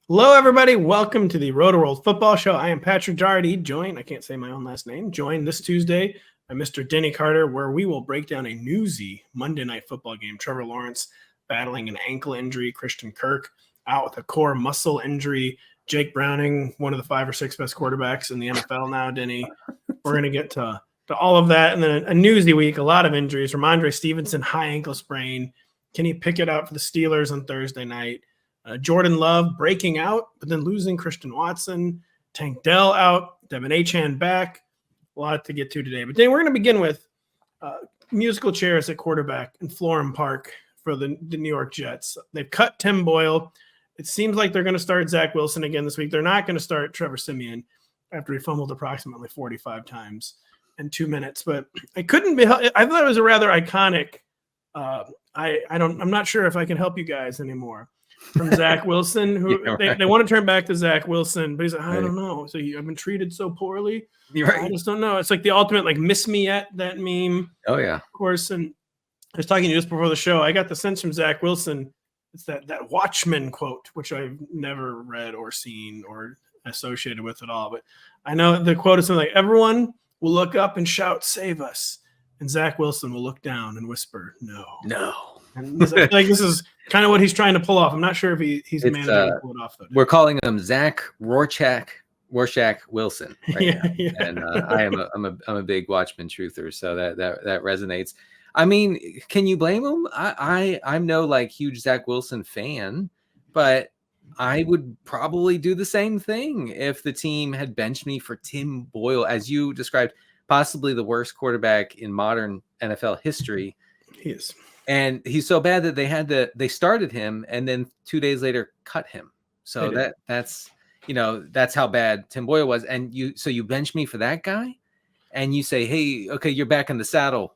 Hello, everybody. Welcome to the Rotoworld Football Show. I am Patrick Daugherty, joined, I can't say my own last name, joined this Tuesday by Mr. Denny Carter, where we will break down a newsy Monday night football game. Trevor Lawrence battling an ankle injury, Christian Kirk out with a core muscle injury, Jake Browning, one of the 5 or 6 best quarterbacks in the NFL now, Denny. We're going to get to all of that. And then a newsy week, a lot of injuries. Rhamondre Stevenson, high ankle sprain. Kenny Pickett out for the Steelers on Thursday night. Jordan Love breaking out, but then losing Christian Watson. Tank Dell out. Devin Achane back. A lot to get to today. But then we're going to begin with musical chairs at quarterback in Florham Park for the New York Jets. They've cut Tim Boyle. It seems like they're going to start Zach Wilson again this week. They're not going to ststart Trevor Siemian after he fumbled approximately 45 times in 2 minutes. But I couldn't be. I thought it was a rather iconic. I'm not sure if I can help you guys anymore. From Zach Wilson, who they want to turn back to Zach Wilson, but he's like, I don't know. So I've been treated so poorly. I just don't know. It's like the ultimate, like, miss me yet, that meme. Oh, yeah. Of course. And I was talking to you just before the show. I got the sense from Zach Wilson. It's that Watchman quote, which I've never read or seen or associated with at all. But I know the quote is something like, everyone will look up and shout, save us. And Zach Wilson will look down and whisper, no. And I feel like this is kind of what he's trying to pull off. I'm not sure if he's managing to pull it off, though. We're calling him Zach Rorschach Wilson right now. Yeah. And I'm a big Watchmen truther, so that resonates. I mean, can you blame him? I'm no like huge Zach Wilson fan, but I would probably do the same thing if the team had benched me for Tim Boyle, as you described, possibly the worst quarterback in modern NFL history. He is. And he's so bad that they started him and then 2 days later cut him. So that's how bad Tim Boyle was. And you bench me for that guy and you say, hey, okay, you're back in the saddle.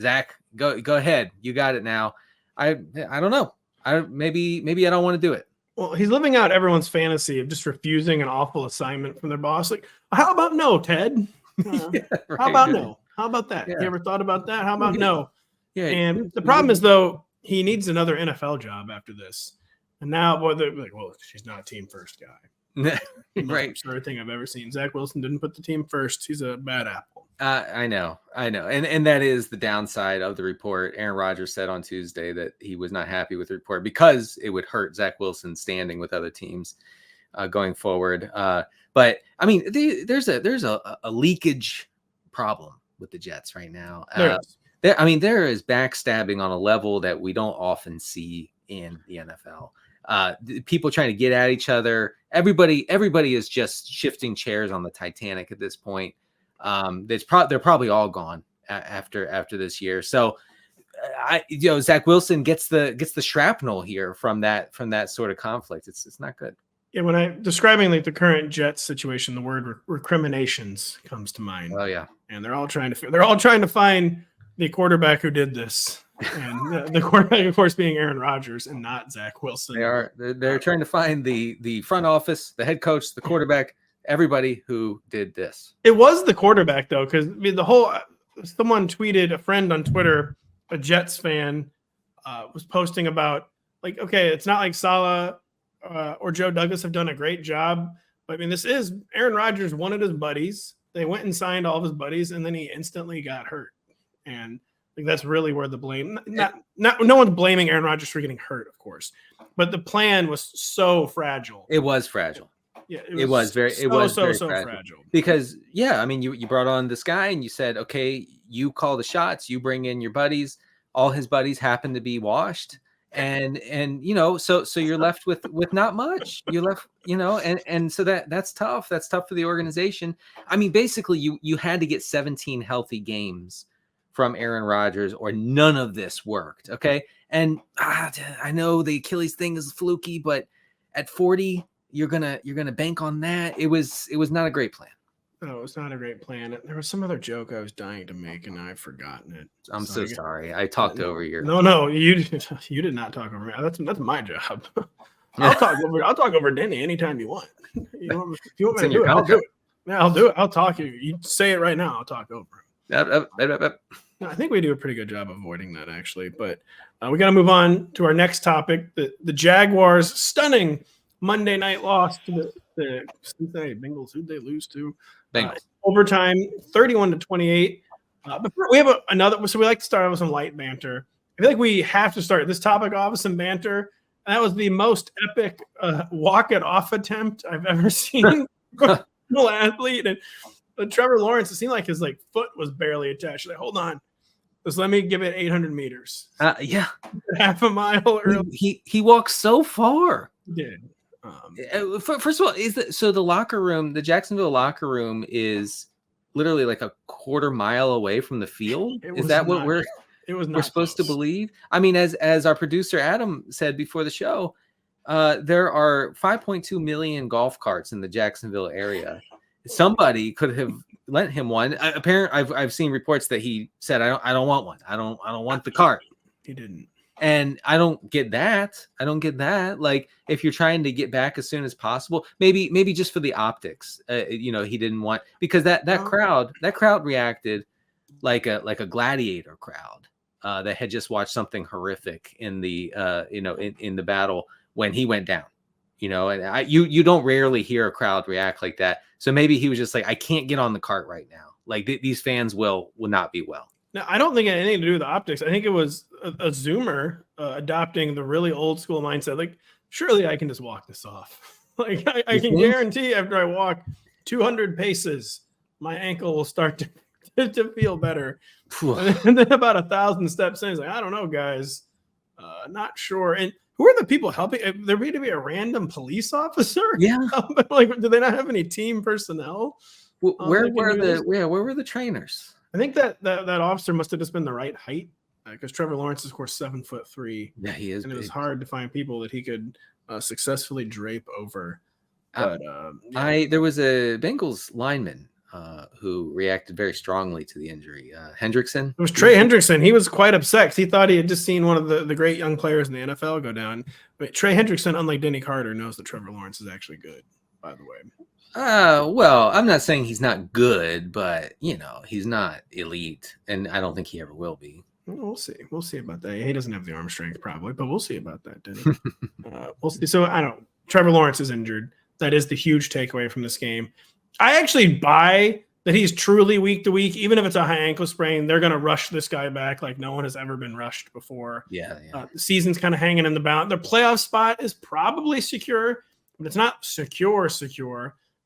Zach, go ahead. You got it now. I don't know. Maybe I don't want to do it. Well, he's living out everyone's fantasy of just refusing an awful assignment from their boss. Like, how about no, Ted? How about no? How about that? Yeah. You ever thought about that? How about no? Yeah. And the problem is, though, he needs another NFL job after this. And now, boy, they're like, well, she's not a team first guy. Right. Absurd thing I've ever seen. Zach Wilson didn't put the team first. He's a bad apple. I know. And that is the downside of the report. Aaron Rodgers said on Tuesday that he was not happy with the report because it would hurt Zach Wilson's standing with other teams going forward. But I mean, there's a leakage problem with the Jets right now. There is backstabbing on a level that we don't often see in the NFL. People trying to get at each other. Everybody is just shifting chairs on the Titanic at this point. They're probably all gone after this year. So, Zach Wilson gets the shrapnel here from that sort of conflict. It's not good. Yeah, when I'm describing like the current Jets situation, the word recriminations comes to mind. Oh yeah, and they're all trying to find the quarterback who did this, and the quarterback, of course, being Aaron Rodgers and not Zach Wilson. They're trying to find the front office, the head coach, the quarterback, everybody who did this. It was the quarterback though, because someone tweeted, a friend on Twitter, a Jets fan, was posting about like, okay, it's not like Saleh or Joe Douglas have done a great job, but I mean, this is Aaron Rodgers wanted his buddies. They went and signed all of his buddies, and then he instantly got hurt. And I think that's really where the blame. No one's blaming Aaron Rodgers for getting hurt, of course, but the plan was so fragile. It was fragile. Yeah, it was very fragile. Because I mean, you brought on this guy and you said, okay, you call the shots, you bring in your buddies. All his buddies happen to be washed, and so you're left with not much. You're left, and so that's tough. That's tough for the organization. I mean, basically, you had to get 17 healthy games from Aaron Rodgers, or none of this worked. Okay. And I know the Achilles thing is fluky, but at 40, you're gonna bank on that. It was not a great plan. No, it's not a great plan. There was some other joke I was dying to make, and I've forgotten it. I'm so sorry. I talked over your. No, you did not talk over me. That's my job. I'll talk over Denny anytime you want. If you want me to do it, I'll do it. Yeah, I'll do it. I'll talk. You say it right now. I'll talk over him. I think we do a pretty good job avoiding that, actually. But we got to move on to our next topic. The Jaguars' stunning Monday night loss to the Cincinnati Bengals. Who'd they lose to? Bengals. Overtime, 31-28. But we have another. So we like to start with some light banter. I feel like we have to start this topic off with some banter. And that was the most epic walk it off attempt I've ever seen. Professional athlete, and Trevor Lawrence, it seemed like his foot was barely attached. Like, hold on, just let me give it 800 meters. Yeah, half a mile early. He walked so far. He did. First of all, the locker room, the Jacksonville locker room, is literally like a quarter mile away from the field. Is that what we're supposed to believe? I mean, as our producer Adam said before the show, there are 5.2 million golf carts in the Jacksonville area. Somebody could have lent him one. Apparently, I've seen reports that he said, "I don't want one. I don't want the cart." He didn't. And I don't get that. Like, if you're trying to get back as soon as possible, maybe just for the optics, he didn't want, because that crowd reacted like a gladiator crowd that had just watched something horrific in the in the battle when he went down. And you don't rarely hear a crowd react like that. So maybe he was just like, I can't get on the cart right now. Like these fans will not be well. Now, I don't think it had anything to do with the optics. I think it was a Zoomer adopting the really old school mindset. Like, surely I can just walk this off. Like, I can guarantee after I walk 200 paces, my ankle will start to feel better. And then about 1,000 steps in, he's like, I don't know, guys. Not sure. And who are the people helping? There may be a random police officer. Yeah. Do they not have any team personnel? Where were the trainers? I think that officer must have just been the right height, because Trevor Lawrence is, of course, 7'3". Yeah, he is. And it was hard to find people that he could successfully drape over. But there was a Bengals lineman who reacted very strongly to the injury. Hendrickson. It was Trey Hendrickson. He was quite upset because he thought he had just seen one of the great young players in the NFL go down. But Trey Hendrickson, unlike Denny Carter, knows that Trevor Lawrence is actually good, by the way. Well, I'm not saying he's not good, but he's not elite, and I don't think he ever will be. We'll see. We'll see about that. He doesn't have the arm strength probably, but we'll see about that, Denny. We'll see. So I don't know. Trevor Lawrence is injured. That is the huge takeaway from this game. I actually buy that he's truly week to week. Even if it's a high ankle sprain, they're going to rush this guy back like no one has ever been rushed before. Yeah. The season's kind of hanging in the balance. Their playoff spot is probably secure, but it's not secure.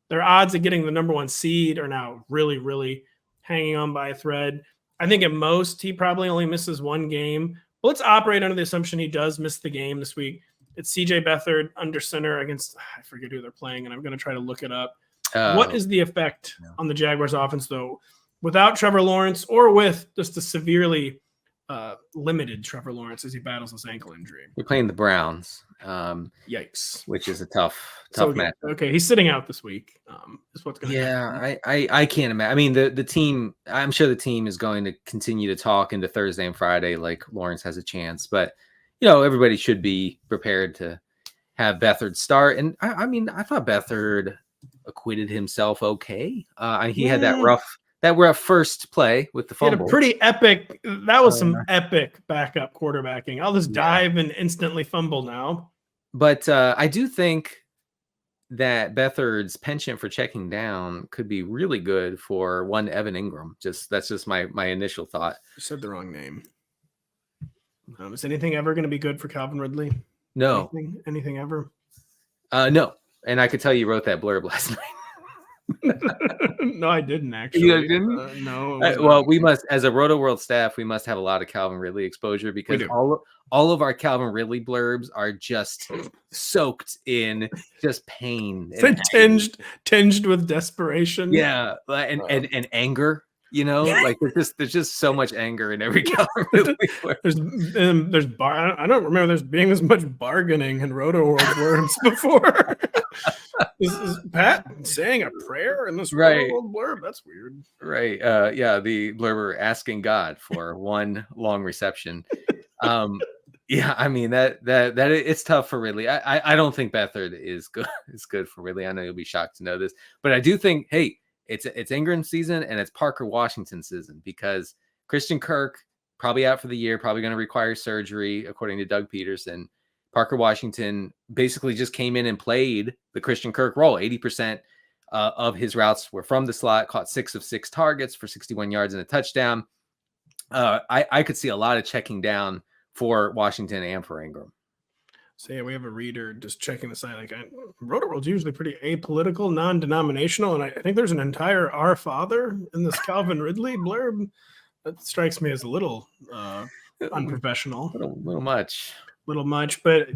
Their odds of getting the number 1 seed are now really, really hanging on by a thread. I think at most he probably only misses 1 game. But let's operate under the assumption he does miss the game this week. It's CJ Beathard under center against, I forget who they're playing, and I'm going to try to look it up. What is the effect on the Jaguars offense, though, without Trevor Lawrence or with just a severely limited Trevor Lawrence as he battles this ankle injury? We're playing the Browns. Yikes. Which is a tough match. Okay, he's sitting out this week. Is what's going to happen. I can't imagine. I mean, the team, I'm sure the team is going to continue to talk into Thursday and Friday like Lawrence has a chance. But, everybody should be prepared to have Beathard start. And, I thought Beathard acquitted himself okay. He had that rough first play with the fumble. He had a pretty epic. That was some epic backup quarterbacking. I'll just dive and instantly fumble now. But I do think that Beathard's penchant for checking down could be really good for one Evan Ingram. That's just my initial thought. You said the wrong name. Is anything ever going to be good for Calvin Ridley? No. Anything ever? No. And I could tell you wrote that blurb last night. No, I didn't actually. You didn't? No. Well, we must, as a Rotoworld staff, we must have a lot of Calvin Ridley exposure because all of our Calvin Ridley blurbs are just soaked in just pain. Tinged with desperation. Yeah, and anger. Like there's just so much anger in every Calvin Ridley blurb. I don't remember there's being this much bargaining in Rotoworld words before. Is Pat saying a prayer in this Rotoworld blurb? That's weird. Right. The blurber asking God for one long reception. Yeah, I mean that it's tough for Ridley. I don't think Beathard is good for Ridley. I know you'll be shocked to know this, but I do think, hey, it's Ingram season and it's Parker Washington season because Christian Kirk probably out for the year, probably going to require surgery according to Doug Peterson. Parker Washington basically just came in and played the Christian Kirk role. 80% of his routes were from the slot, caught 6 of 6 targets for 61 yards and a touchdown. I could see a lot of checking down for Washington and for Ingram. So yeah, we have a reader just checking the site. Like, Rotoworld's usually pretty apolitical, non-denominational, and I think there's an entire "Our Father" in this Calvin Ridley blurb. That strikes me as a little unprofessional, little much, but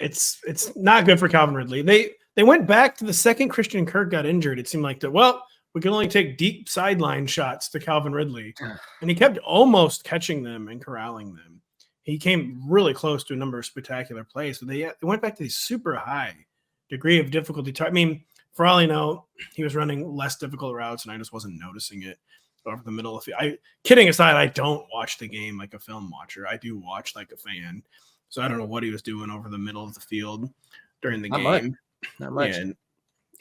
it's not good for Calvin Ridley. They went back to the second Christian Kirk got injured. It seemed like we can only take deep sideline shots to Calvin Ridley, and he kept almost catching them and corralling them. He came really close to a number of spectacular plays, but they went back to the super high degree of difficulty. I mean, for all I know, he was running less difficult routes, and I just wasn't noticing it over the middle of the field. Kidding aside, I don't watch the game like a film watcher. I do watch like a fan. So I don't know what he was doing over the middle of the field during the game. Not much.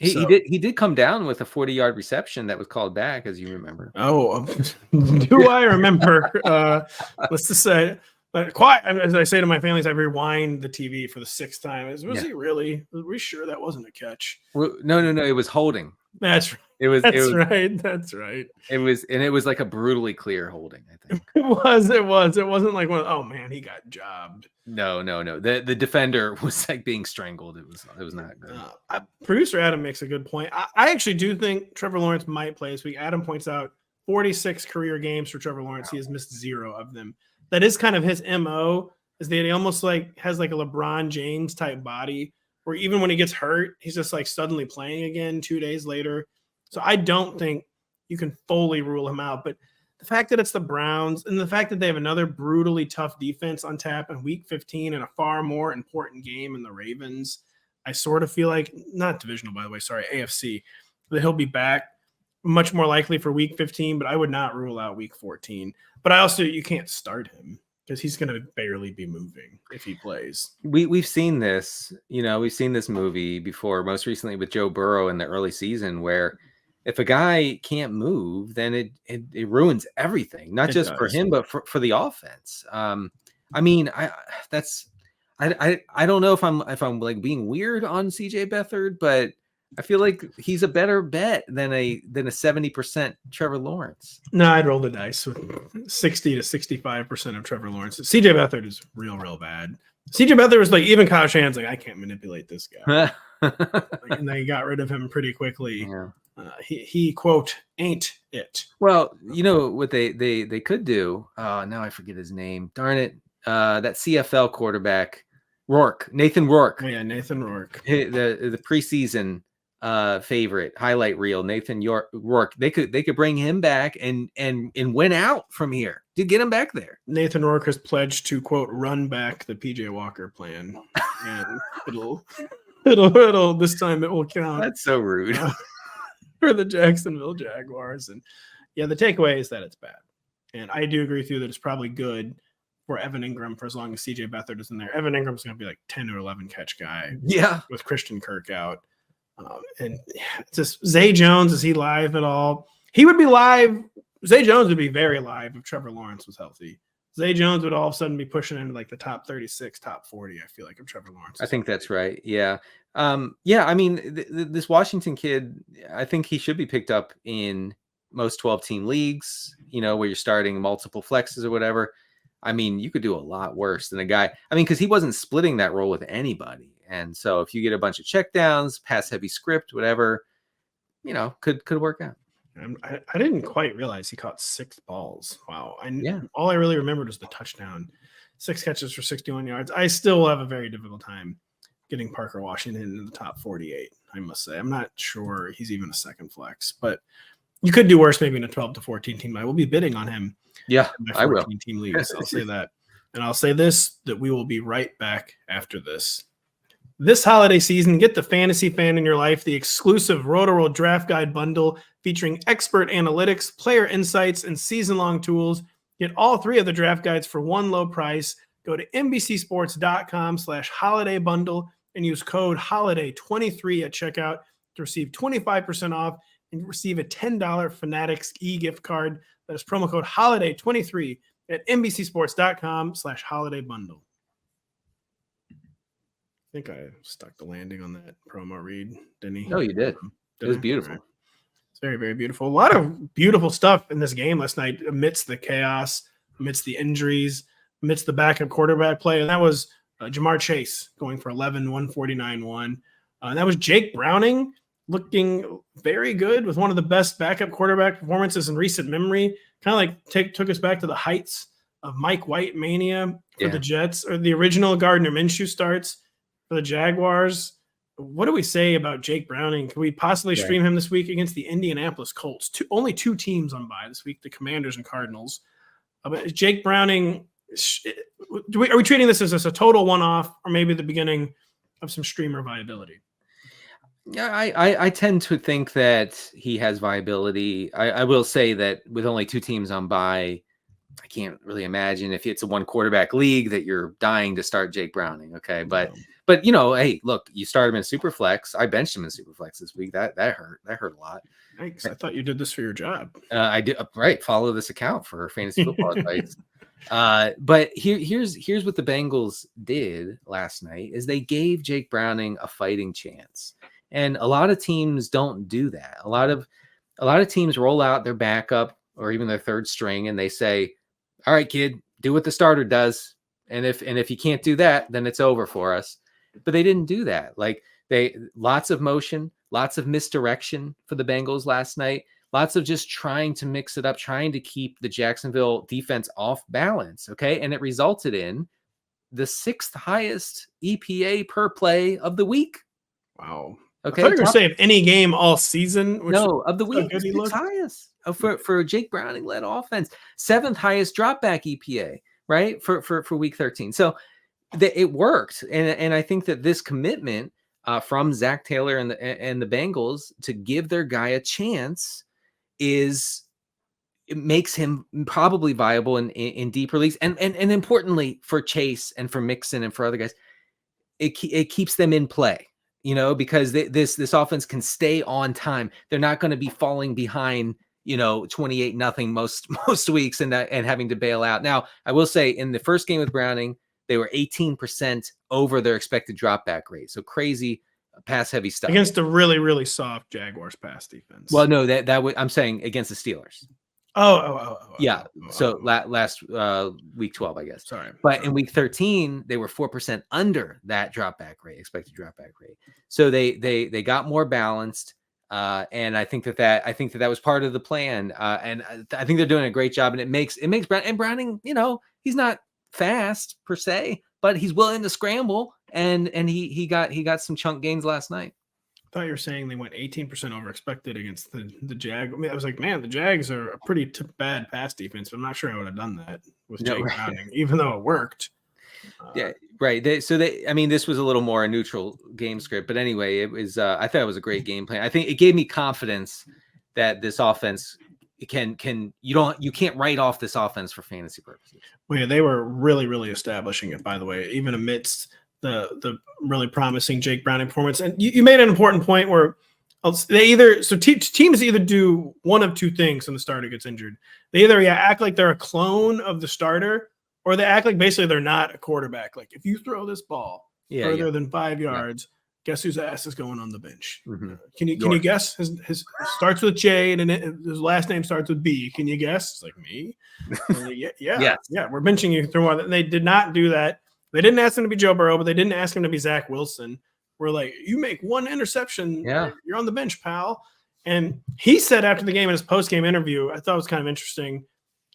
Yeah, he did come down with a 40-yard reception that was called back, as you remember. Oh, do I remember? Let's just say, quiet. As I say to my families, I rewind the TV for the 6th time. He really? Were we sure that wasn't a catch? Well, no. It was holding. That's right. That's right. It was like a brutally clear holding, I think. It was. It wasn't like oh man, he got jobbed. No. The defender was like being strangled. It was not good. Producer Adam makes a good point. I actually do think Trevor Lawrence might play this week. Adam points out 46 career games for Trevor Lawrence. Wow. He has missed 0 of them. That is kind of his MO, is that he almost like has like a LeBron James type body, where even when he gets hurt, he's just like suddenly playing again 2 days later. So I don't think you can fully rule him out. But the fact that it's the Browns and the fact that they have another brutally tough defense on tap in week 15 and a far more important game in the Ravens, I sort of feel like, not divisional, by the way, sorry, AFC, that he'll be back much more likely for week 15, but I would not rule out week 14. But you can't start him because he's going to barely be moving if he plays. We've seen this, we've seen this movie before, most recently with Joe Burrow in the early season, where if a guy can't move, then it ruins everything, not just for him, but for the offense. I don't know if I'm like being weird on CJ Beathard, but I feel like he's a better bet than a 70% Trevor Lawrence. No, I'd roll the dice with 60 to 65% of Trevor Lawrence. CJ Beathard is real bad. CJ Beathard was like, even Kyle Shanahan's like, I can't manipulate this guy. And they got rid of him pretty quickly. Yeah. He quote ain't it. Well, what they could do. Now I forget his name. Darn it. That CFL quarterback, Nathan Rourke. Oh, yeah, Nathan Rourke. The preseason favorite highlight reel, Nathan Rourke. They could bring him back and win out from here to get him back there. Nathan Rourke has pledged to quote run back the PJ Walker plan, and it'll this time it will count. That's so rude. For the Jacksonville Jaguars. And yeah, the takeaway is that it's bad. And I do agree with you that it's probably good for Evan Ingram for as long as CJ Beathard is in there. Evan Ingram's going to be like 10 or 11 catch guy. Yeah. With Christian Kirk out. And just Zay Jones, is he live at all? He would be live. Zay Jones would be very live if Trevor Lawrence was healthy. Zay Jones would all of a sudden be pushing into like the top 36, top 40, I feel like, if Trevor Lawrence. I think that's right. Yeah. I mean, this Washington kid, I think he should be picked up in most 12-team leagues, where you're starting multiple flexes or whatever. I mean, you could do a lot worse than a guy. I mean, because he wasn't splitting that role with anybody. And so if you get a bunch of checkdowns, pass-heavy script, whatever, could work out. I didn't quite realize he caught 6 balls. Wow. All I really remembered was the touchdown. 6 catches for 61 yards. I still have a very difficult time getting Parker Washington into the top 48, I must say. I'm not sure he's even a second flex, but you could do worse maybe in a 12 to 14 team. I will be bidding on him. Yeah, I will. Team leagues. I'll say that. And I'll say this, that we will be right back after this. This holiday season, get the fantasy fan in your life, the exclusive Rotoworld Draft Guide bundle featuring expert analytics, player insights, and season-long tools. Get all 3 of the draft guides for one low price. Go to NBCSports.com/holiday bundle and use code HOLIDAY23 at checkout to receive 25% off and receive a $10 Fanatics e-gift card. That is promo code HOLIDAY23 at NBCSports.com/holiday bundle. think I stuck the landing on that promo read, didn't he? No, you did. It was beautiful. Right. It's very, very beautiful. A lot of beautiful stuff in this game last night amidst the chaos, amidst the injuries, amidst the backup quarterback play. And that was Ja'Marr Chase going for 11, 149-1. And that was Jake Browning looking very good with one of the best backup quarterback performances in recent memory. Kind of like took us back to the heights of Mike White mania for the Jets, or the original Gardner Minshew starts for the Jaguars. What do we say about Jake Browning? Can we possibly stream him this week against the Indianapolis Colts? Only 2 teams on bye this week, the Commanders and Cardinals. But Jake Browning, are we treating this as a total one-off, or maybe the beginning of some streamer viability? Yeah, I tend to think that he has viability. I will say that with only 2 teams on bye, I can't really imagine if it's a 1 quarterback league that you're dying to start Jake Browning. Okay. But hey, look, you start him in Superflex. I benched him in Superflex this week. That hurt. That hurt a lot. Thanks. I thought you did this for your job. I did. Right. Follow this account for fantasy football advice. But here's what the Bengals did last night is they gave Jake Browning a fighting chance. And a lot of teams don't do that. A lot of teams roll out their backup or even their 3rd string and they say, all right, kid, do what the starter does. And if you can't do that, then it's over for us. But they didn't do that. Like lots of motion, lots of misdirection for the Bengals last night, lots of just trying to mix it up, trying to keep the Jacksonville defense off balance. Okay. And it resulted in the 6th highest EPA per play of the week. Wow. Okay. I thought you were saying any game all season. No, of the week, 6th highest for Jake Browning led offense, 7th highest drop back EPA, right? For week 13. So it worked. And I think that this commitment from Zach Taylor and the Bengals to give their guy a chance it makes him probably viable in deeper leagues. And importantly for Chase and for Mixon and for other guys, it keeps them in play. Because this offense can stay on time. They're not going to be falling behind, 28-0 most weeks and having to bail out. Now, I will say in the first game with Browning, they were 18% over their expected drop back rate. So crazy pass heavy stuff against a really, really soft Jaguars pass defense. Well, no, that I'm saying against the Steelers. Yeah. So last week 12, I guess. But in week 13, they were 4% under that drop back rate, expected drop back rate. So they got more balanced. And I think that was part of the plan. And I think they're doing a great job. And it makes Browning, he's not fast per se, but he's willing to scramble. And he got some chunk gains last night. I thought you were saying they went 18% over expected against the Jag. I mean, I was like, man, the Jags are a pretty bad pass defense, but I'm not sure I would have done that with Jake Browning, even though it worked. Yeah, right. This was a little more a neutral game script, but anyway, it was. I thought it was a great game plan. I think it gave me confidence that this offense you can't write off this offense for fantasy purposes. Well, yeah, they were really, really establishing it. By the way, even amidst the really promising Jake Browning performance. And you made an important point where teams either do one of 2 things when the starter gets injured. They either act like they're a clone of the starter, or they act like basically they're not a quarterback. Like if you throw this ball further than 5 yards, guess whose ass is going on the bench? Mm-hmm. Can you guess? His starts with J and his last name starts with B. Can you guess? It's like me. Yeah. We're benching you through one. They did not do that. They didn't ask him to be Joe Burrow, but they didn't ask him to be Zach Wilson. We're like, you make 1 interception, you're on the bench, pal. And he said after the game in his post-game interview, I thought it was kind of interesting.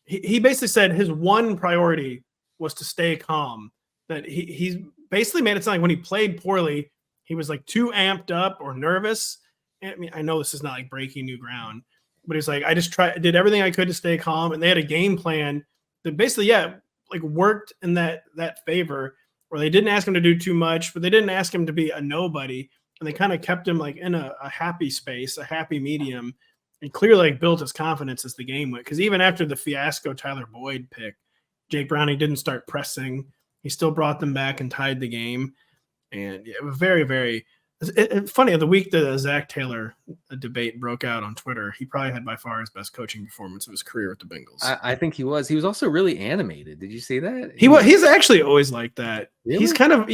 He basically said his one priority was to stay calm. That he's basically made it sound like when he played poorly, he was like too amped up or nervous. I mean, I know this is not like breaking new ground, but he's like, I did everything I could to stay calm. And they had a game plan that basically, worked in that favor, where they didn't ask him to do too much, but they didn't ask him to be a nobody. And they kind of kept him like in a happy space, a happy medium, and clearly built his confidence as the game went. Because even after the fiasco Tyler Boyd pick, Jake Browning didn't start pressing. He still brought them back and tied the game. And it was very, very funny. The week the Zach Taylor debate broke out on Twitter, he probably had by far his best coaching performance of his career with the Bengals. I think he was. He was also really animated. Did you see that? He's actually always like that. Really? He's kind of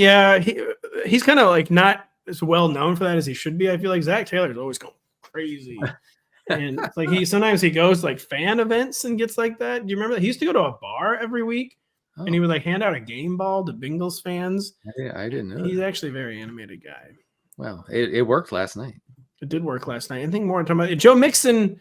he's kind of like not as well known for that as he should be. I feel like Zach Taylor's always going crazy. And it's like sometimes he goes to like fan events and gets like that. Do you remember that? He used to go to a bar every week and he would like hand out a game ball to Bengals fans. I didn't know. He's actually a very animated guy. Well, it worked last night. It did work last night. Anything more? Talking about Joe Mixon,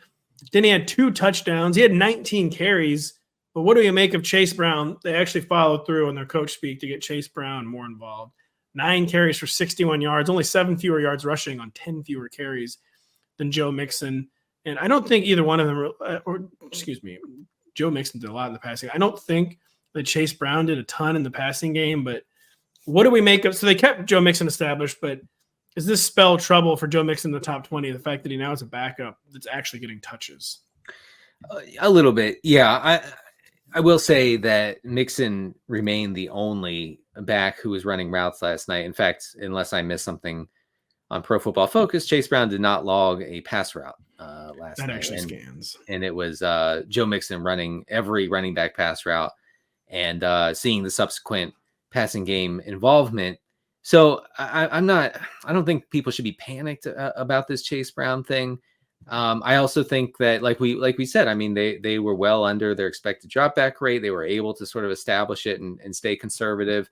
then he had 2 touchdowns. He had 19 carries. But what do you make of Chase Brown? They actually followed through on their coach speak to get Chase Brown more involved. 9 carries for 61 yards, only 7 fewer yards rushing on 10 fewer carries than Joe Mixon. And I don't think either one of them, Joe Mixon did a lot in the passing. I don't think that Chase Brown did a ton in the passing game, but what do we make of? So they kept Joe Mixon established, but does this spell trouble for Joe Mixon in the top 20? The fact that he now is a backup that's actually getting touches. A little bit. Yeah. I will say that Mixon remained the only back who was running routes last night. In fact, unless I missed something on Pro Football Focus, Chase Brown did not log a pass route last night. That actually scans. And it was Joe Mixon running every running back pass route and seeing the subsequent passing game involvement. So I don't think people should be panicked about this Chase Brown thing. I also think that, like we said, I mean, they were well under their expected drop back rate. They were able to sort of establish it and stay conservative.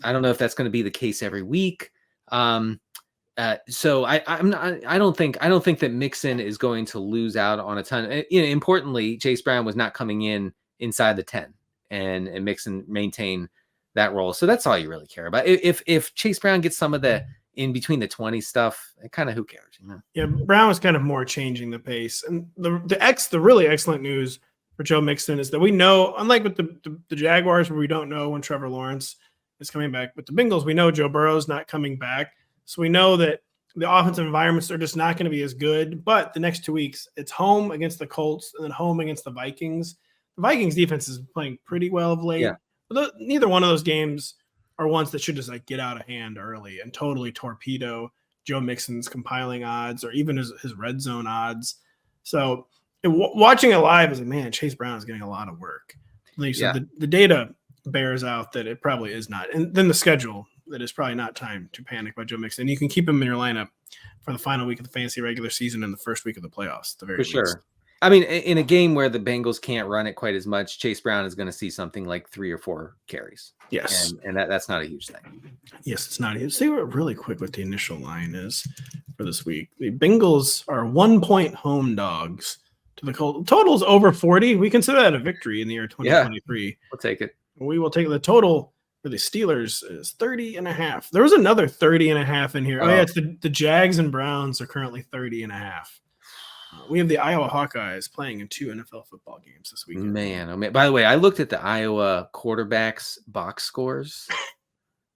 I don't know if that's going to be the case every week. So I don't think that Mixon is going to lose out on a ton. Importantly, Chase Brown was not coming inside the 10, and Mixon maintained that role. So that's all you really care about. If Chase Brown gets some of the in between the 20 stuff, kind of who cares, you know? Yeah, Brown was kind of more changing the pace. And the really excellent news for Joe Mixon is that we know, unlike with the Jaguars where we don't know when Trevor Lawrence is coming back, with the Bengals, we know Joe Burrow's not coming back. So we know that the offensive environments are just not going to be as good. But the next 2 weeks, it's home against the Colts and then home against the Vikings. The Vikings defense is playing pretty well of late. Yeah. But neither one of those games are ones that should just like get out of hand early and totally torpedo Joe Mixon's compiling odds or even his red zone odds. So watching it live is like, man, Chase Brown is getting a lot of work. Like you said, the data bears out that it probably is not. And then the schedule, that is probably not time to panic about Joe Mixon. You can keep him in your lineup for the final week of the fantasy regular season and the first week of the playoffs. The very least. Sure. I mean, in a game where the Bengals can't run it quite as much, Chase Brown is going to see something like 3 or 4 carries. Yes. And that's not a huge thing. Yes, it's not. See what really quick what the initial line is for this week. The Bengals are 1-point home dogs to the Colts. Total's over 40. We consider that a victory in the year 2023. Yeah, we'll take it. We will take the total for the Steelers is 30.5. There was another 30.5 in here. Oh yeah, it's the Jags and Browns are currently 30.5. We have the Iowa Hawkeyes playing in 2 NFL football games this weekend. Man, oh man. By the way, I looked at the Iowa quarterbacks box scores.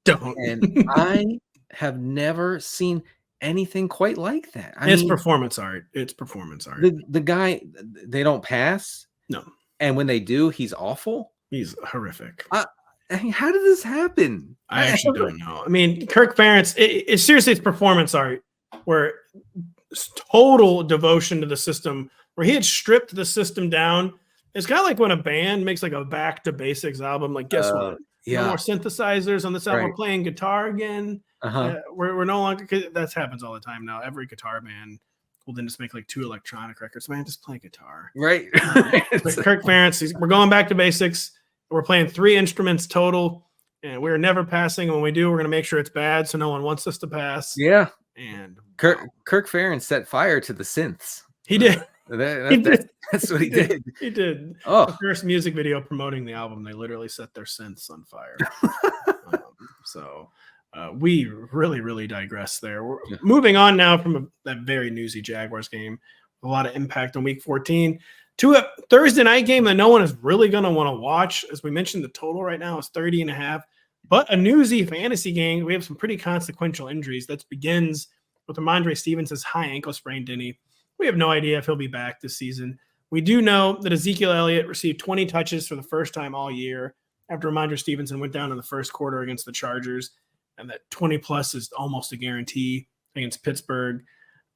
And I have never seen anything quite like that. It's performance art. It's performance art. The guy, they don't pass. No. And when they do, he's awful. He's horrific. I mean, how did this happen? I actually don't know. I mean, Kirk Ferentz, it's seriously, it's performance art where total devotion to the system, where he had stripped the system down. It's kind of like when a band makes like a back to basics album. Like, guess what? Yeah. No more synthesizers on this album. Right. We're playing guitar again. Uh-huh. We're no longer, that happens all the time now. Every guitar band will then just make like 2 electronic records. Man, just play guitar. Right. But Kirk Ferentz, we're going back to basics. We're playing 3 instruments total, and we're never passing. When we do, we're going to make sure it's bad so no one wants us to pass. Yeah. And Kirk Ferentz set fire to the synths. He did. That's what he did. He did. Oh, the first music video promoting the album, they literally set their synths on fire. We really, really digress there. We're moving on now from that very newsy Jaguars game. A lot of impact on week 14 to a Thursday night game that no one is really going to want to watch. As we mentioned, the total right now is 30.5. But a newsy fantasy game. We have some pretty consequential injuries. That begins with Rhamondre Stevenson's high ankle sprain, Denny. We have no idea if he'll be back this season. We do know that Ezekiel Elliott received 20 touches for the first time all year after Rhamondre Stevenson went down in the first quarter against the Chargers, and that 20-plus is almost a guarantee against Pittsburgh.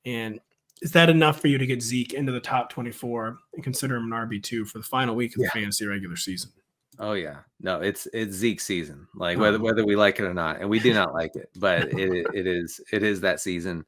And is that enough for you to get Zeke into the top 24 and consider him an RB2 for the final week of the fantasy regular season? Oh yeah, no, it's Zeke season. Like whether we like it or not, and we do not like it, but it is that season.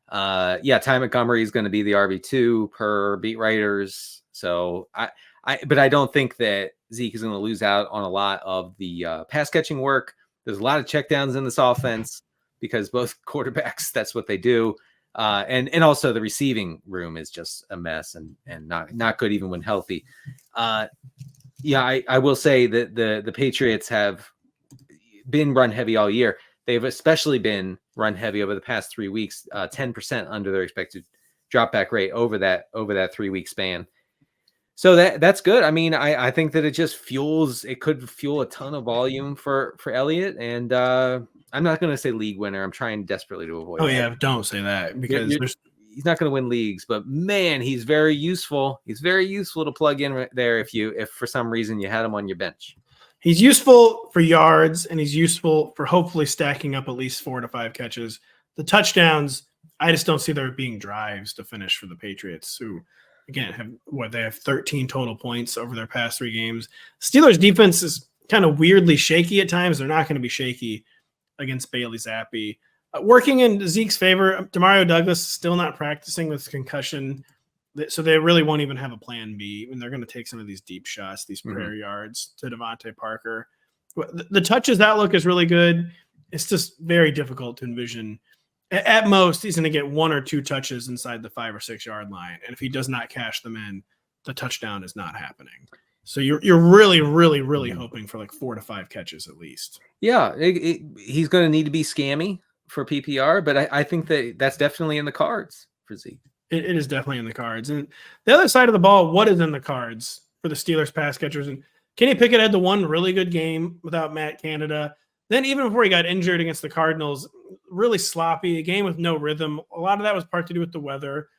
Yeah, Ty Montgomery is going to be the RB2 per beat writers. So but I don't think that Zeke is going to lose out on a lot of the pass catching work. There's a lot of checkdowns in this offense because both quarterbacks, that's what they do. And also the receiving room is just a mess and not good even when healthy. Yeah, I will say that the Patriots have been run heavy all year. They've especially been run heavy over the past 3 weeks, 10% under their expected drop back rate over that 3 week span. So that's good. I mean, I think that it could fuel a ton of volume for Elliott. And I'm not going to say league winner. I'm trying desperately to avoid that. Yeah, don't say that because he's not going to win leagues, but man, he's very useful. He's very useful to plug in there if for some reason you had him on your bench. He's useful for yards, and he's useful for hopefully stacking up at least 4 to 5 catches. The touchdowns, I just don't see there being drives to finish for the Patriots, who, again, they have 13 total points over their past 3 games. Steelers' defense is kind of weirdly shaky at times. They're not going to be shaky against Bailey Zappi. Working in Zeke's favor, Demario Douglas is still not practicing with concussion, so they really won't even have a plan B, and they're going to take some of these deep shots, these prayer yards to Devontae Parker. The touches outlook is really good. It's just very difficult to envision. At most, he's going to get 1 or 2 touches inside the 5 or 6 yard line, and if he does not cash them in, the touchdown is not happening. So you're really, really, really hoping for like 4 to 5 catches at least. Yeah, he's going to need to be scammy for PPR, but I think that's definitely in the cards for Zeke. It is definitely in the cards. And the other side of the ball, what is in the cards for the Steelers pass catchers? And Kenny Pickett had the one really good game without Matt Canada. Then even before he got injured against the Cardinals, really sloppy, a game with no rhythm. A lot of that was part to do with the weather,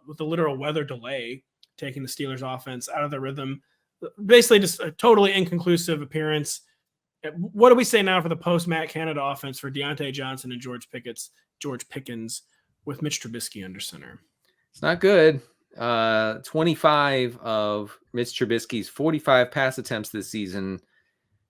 with the literal weather delay, taking the Steelers offense out of the rhythm. Basically just a totally inconclusive appearance. What do we say now for the post-Matt Canada offense for Deontay Johnson and George Pickens with Mitch Trubisky under center? It's not good. 25 of Mitch Trubisky's 45 pass attempts this season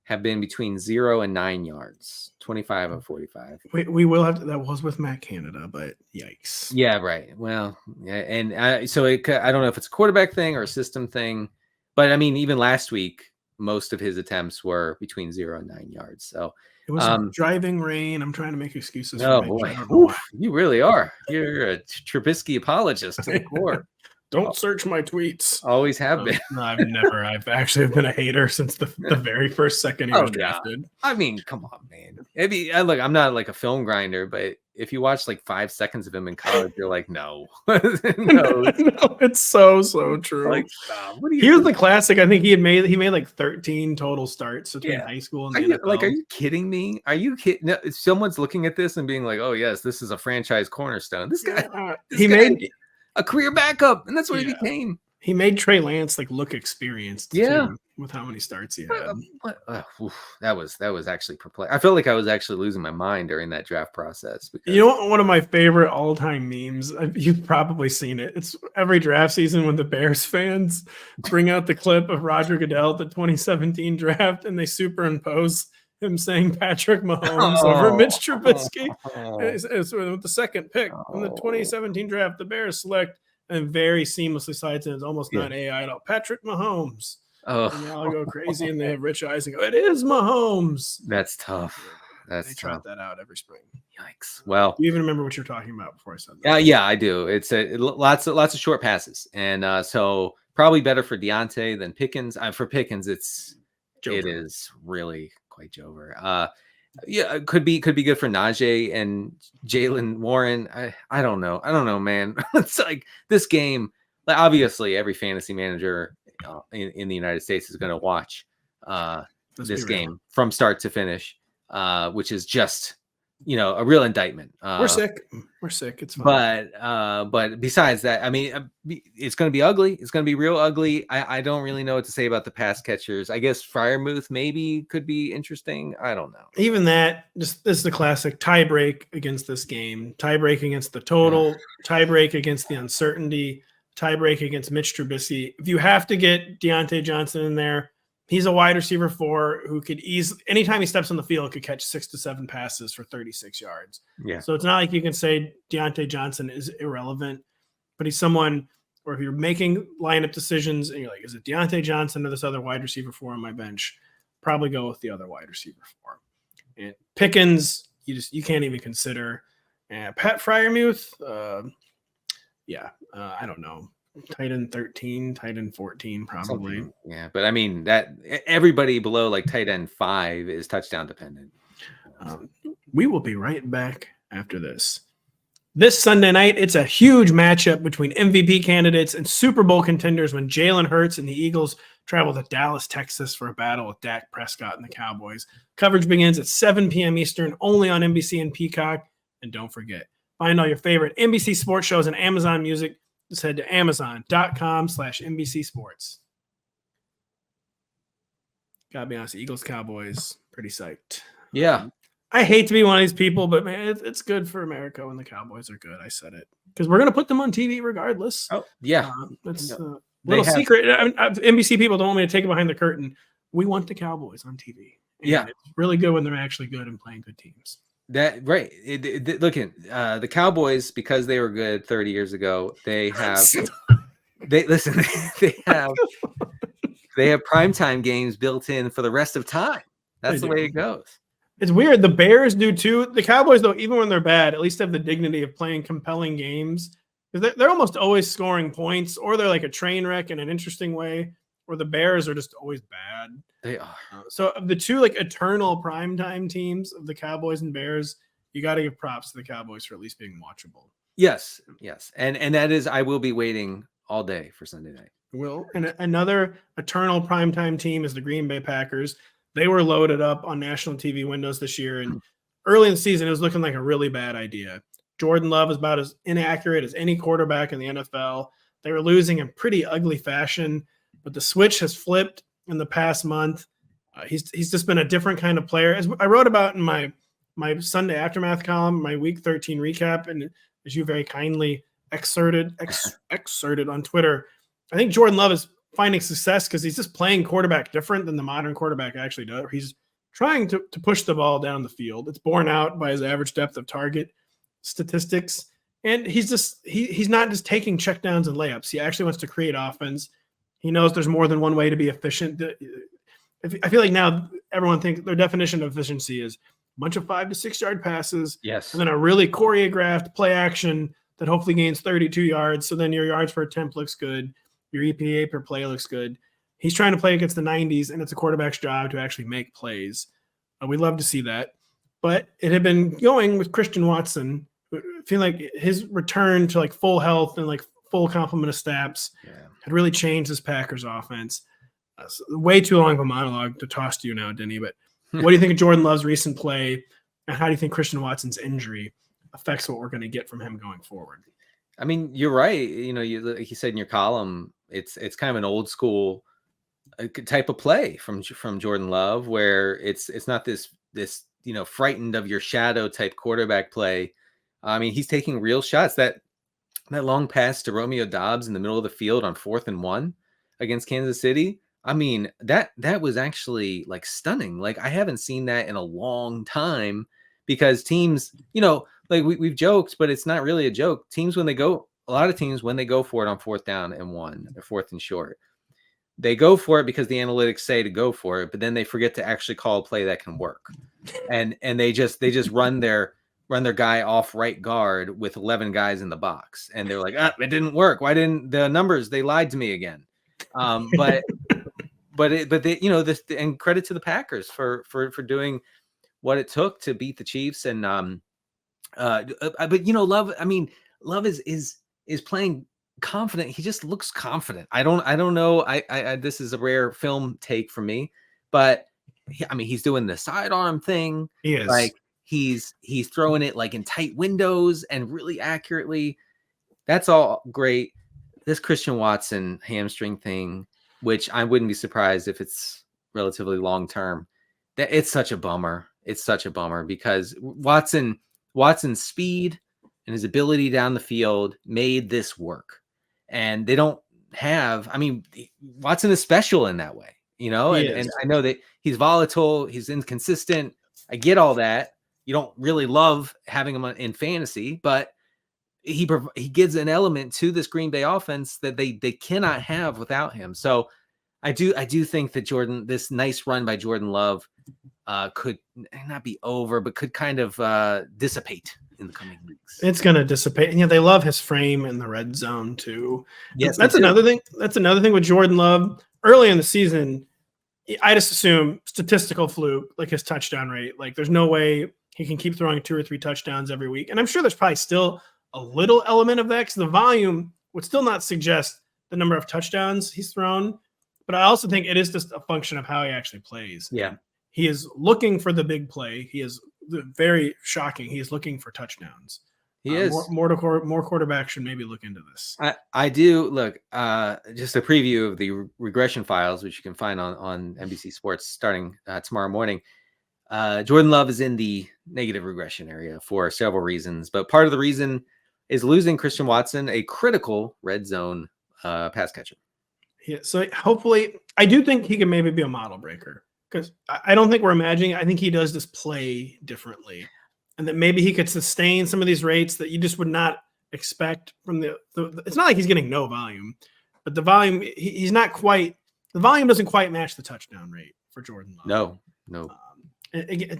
have been between 0 and 9 yards. 25 of 45. We will have to, that was with Matt Canada, but yikes. Yeah, right. Well, yeah, and so I don't know if it's a quarterback thing or a system thing, but I mean, even last week, most of his attempts were between 0 and 9 yards. So it was driving rain. I'm trying to make excuses. Oh boy, oof, you really are. You're a Trubisky apologist to the core. Don't search my tweets. Always have been. No, I've never. I've actually been a hater since the very first second he was drafted. Yeah. I mean, come on, man. Look, I'm not like a film grinder, but if you watch like 5 seconds of him in college, you're like, no. No, it's so true. Like, what are you Here's the classic. I think he made like 13 total starts between high school and the NFL. Are you kidding me? Are you kidding? No, someone's looking at this and being like, oh yes, this is a franchise cornerstone. This guy, made a career backup, and that's what he became. He made Trey Lance look experienced. Too, with how many starts he had. That was actually perplexing. I felt like I was actually losing my mind during that draft process. You know what? One of my favorite all-time memes. You've probably seen it. It's every draft season when the Bears fans bring out the clip of Roger Goodell at the 2017 draft, and they superimpose him saying Patrick Mahomes over Mitch Trubisky. It's with the second pick in the 2017 draft, the Bears select and very seamlessly slides in. It's almost not AI at all. Patrick Mahomes. And they all go crazy, and they have rich eyes and go, "It is Mahomes." That's tough. They trot that out every spring. Yikes! Well, do you even remember what you're talking about before I said that? Yeah, I do. It's lots of short passes, and so probably better for Deontay than Pickens. For Pickens, it is really quite Jover. Yeah, it could be good for Najee and Jalen Warren. I don't know, man. It's like this game. Obviously, every fantasy manager in the United States is going to watch this game from start to finish, which is just a real indictment. We're sick. It's fine. But besides that, I mean, it's going to be ugly. It's going to be real ugly. I don't really know what to say about the pass catchers. I guess Freiermuth maybe could be interesting. I don't know. Even that, this is the classic tie break against this game. Tie break against the total. Tie break against the uncertainty. Tie break against Mitch Trubisky. If you have to get Deontay Johnson in there, He's a wide receiver 4 who could anytime he steps on the field, could catch 6 to 7 passes for 36 yards. Yeah. So it's not like you can say Deontay Johnson is irrelevant, but he's someone where if you're making lineup decisions and you're like, is it Deontay Johnson or this other wide receiver 4 on my bench? Probably go with the other wide receiver 4. And Pickens, you can't even consider. Pat Freiermuth, I don't know. Tight end 13, tight end 14, probably. Something. Yeah, but I mean that everybody below like tight end 5 is touchdown dependent. We will be right back after this. This Sunday night, it's a huge matchup between MVP candidates and Super Bowl contenders when Jalen Hurts and the Eagles travel to Dallas, Texas for a battle with Dak Prescott and the Cowboys. Coverage begins at 7 p.m. Eastern, only on NBC and Peacock. And don't forget, find all your favorite NBC sports shows on Amazon Music. Just head to amazon.com/NBC Sports. Gotta be honest, Eagles, Cowboys, pretty psyched. Yeah. I hate to be one of these people, but man, it's good for America when the Cowboys are good. I said it because we're going to put them on TV regardless. Oh, yeah. It's a little secret. NBC people don't want me to take it behind the curtain. We want the Cowboys on TV. And yeah. It's really good when they're actually good and playing good teams. That right. Look at the Cowboys, because they were good 30 years ago. They have they have primetime games built in for the rest of time. That's the way it goes. It's weird. The Bears do too. The Cowboys, though, even when they're bad, at least have the dignity of playing compelling games. Because they're almost always scoring points, or they're like a train wreck in an interesting way, or the Bears are just always bad. They are. So of the two like eternal primetime teams of the Cowboys and Bears, you got to give props to the Cowboys for at least being watchable. Yes. And that is, I will be waiting all day for Sunday night. And another eternal primetime team is the Green Bay Packers. They were loaded up on national TV windows this year, and early in the season, it was looking like a really bad idea. Jordan Love is about as inaccurate as any quarterback in the NFL. They were losing in pretty ugly fashion, but the switch has flipped in the past month. He's just been a different kind of player. As I wrote about in my Sunday Aftermath column, my Week 13 recap, and as you very kindly excerpted on Twitter, I think Jordan Love is finding success because he's just playing quarterback different than the modern quarterback actually does. He's trying to push the ball down the field. It's borne out by his average depth of target statistics. And he's not just taking checkdowns and layups. He actually wants to create offense. He knows there's more than one way to be efficient. I feel like now everyone thinks their definition of efficiency is a bunch of 5 to 6 yard passes. Yes. And then a really choreographed play action that hopefully gains 32 yards. So then your yards per attempt looks good. Your EPA per play looks good. He's trying to play against the 90s, and it's a quarterback's job to actually make plays. We love to see that. But it had been going with Christian Watson. I feel like his return to like full health and like full complement of stats had really changed this Packers offense. So way too long of a monologue to toss to you now, Denny. But what do you think of Jordan Love's recent play, and how do you think Christian Watson's injury affects what we're going to get from him going forward? I mean, you're right. Like you said in your column, it's kind of an old school type of play from Jordan Love, where it's not this frightened of your shadow type quarterback play. I mean, he's taking real shots. That long pass to Romeo Doubs in the middle of the field on 4th and 1 against Kansas City. I mean, that was actually like stunning. Like I haven't seen that in a long time, because teams, like we've joked, but it's not really a joke. A lot of teams, when they go for it on 4th down and 1 or 4th and short, they go for it because the analytics say to go for it, but then they forget to actually call a play that can work. And they just run their guy off right guard with 11 guys in the box. And they're like, it didn't work. Why didn't the numbers, they lied to me again. But they, and credit to the Packers for doing what it took to beat the Chiefs. And, Love is playing confident. He just looks confident. I don't know. I this is a rare film take for me, but he's doing the sidearm thing. He is. Like he's throwing it like in tight windows and really accurately. That's all great. This Christian Watson hamstring thing, which I wouldn't be surprised if it's relatively long term, that it's such a bummer. It's such a bummer because Watson's speed and his ability down the field made this work. And they don't have, Watson is special in that way. and I know that he's volatile, he's inconsistent. I get all that. You don't really love having him in fantasy, but he gives an element to this Green Bay offense that they cannot have without him. So I do think that this nice run by Jordan Love could not be over, but could kind of dissipate in the coming weeks. It's going to dissipate. And they love his frame in the red zone too. Yes, that's another thing. That's another thing with Jordan Love. Early in the season, I just assume statistical fluke, like his touchdown rate. Like there's no way he can keep throwing 2 or 3 touchdowns every week. And I'm sure there's probably still a little element of that because the volume would still not suggest the number of touchdowns he's thrown. But I also think it is just a function of how he actually plays. Yeah. He is looking for the big play. He is very shocking. He is looking for touchdowns. He is. More quarterbacks should maybe look into this. I do look. Just a preview of the regression files, which you can find on NBC Sports starting tomorrow morning. Jordan Love is in the negative regression area for several reasons, but part of the reason is losing Christian Watson, a critical red zone pass catcher. Yeah, so hopefully, I do think he can maybe be a model breaker because I don't think we're imagining. I think he does this play differently. And that maybe he could sustain some of these rates that you just would not expect from the it's not like he's getting no volume, but the volume, he's not quite, the volume doesn't quite match the touchdown rate for Jordan Love. No.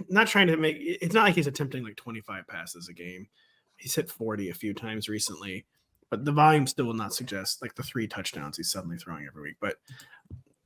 Not trying to make, it's not like he's attempting like 25 passes a game. He's hit 40 a few times recently, but the volume still will not suggest like the 3 touchdowns he's suddenly throwing every week. But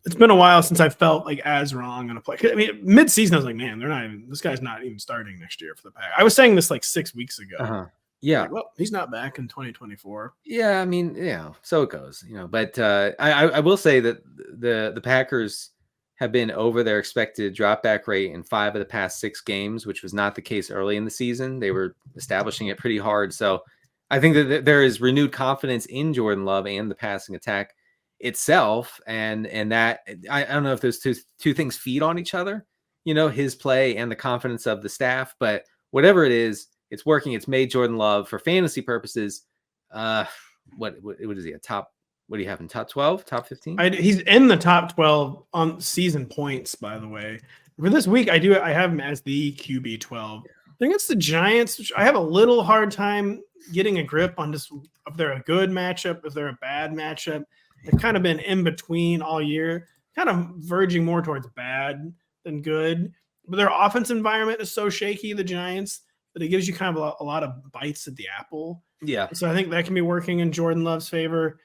it's been a while since I felt like as wrong on a play. I mean, mid-season, I was like, man, this guy's not even starting next year for the Pack. I was saying this like 6 weeks ago. Uh-huh. Yeah. Like, well, he's not back in 2024. Yeah, I mean, so it goes, but I will say that the Packers have been over their expected drop back rate in 5 of the past 6 games, which was not the case early in the season. They were establishing it pretty hard. So I think that there is renewed confidence in Jordan Love and the passing attack itself, and that I don't know if those two things feed on each other, his play and the confidence of the staff, but whatever it is, it's working. It's made Jordan Love for fantasy purposes. What is he, a top? What do you have in top 12, top 15? He's in the top 12 on season points, by the way. For this week, I have him as the QB 12. I think it's the Giants, which I have a little hard time getting a grip on just if they're a good matchup, if they're a bad matchup. They've kind of been in between all year, kind of verging more towards bad than good. But their offense environment is so shaky, the Giants, that it gives you kind of a lot of bites at the apple. Yeah. So I think that can be working in Jordan Love's favor.